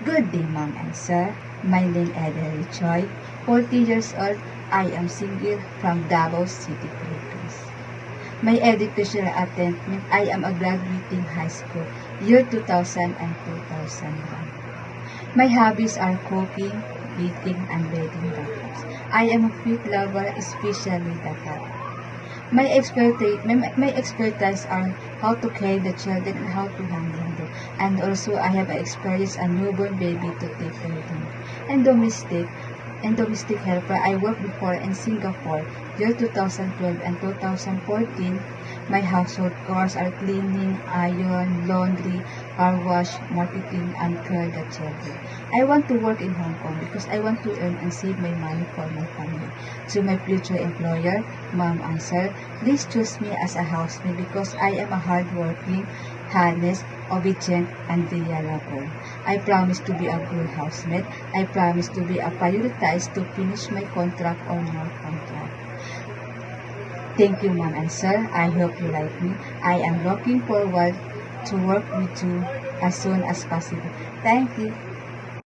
Good day, Ma'am and Sir. My name is Edel Choi, 40 years old. I am single from Davao City, Philippines. My educational attainment, I am a graduating high school, year 2000 and 2001. My hobbies are cooking, baking, and reading books. I am a food lover, especially the cat. My expertise are how to care the children and how to handle them. And also I have experienced a newborn baby to take care of them. And domestic helper. I worked before in Singapore, year 2012 and 2014. My household chores are cleaning, iron, laundry, car wash, marketing, and care the children. I want to work in Hong Kong because I want to earn and save my money for my family. To my future employer, Ma'am and Sir, please choose me as a housemaid because I am a hardworking, honest, obedient, and reliable. I promise to be a good housemaid. I promise to be a prioritized to finish my contract or more contract. Thank you, Ma'am and Sir. I hope you like me. I am looking forward to work with you as soon as possible. Thank you.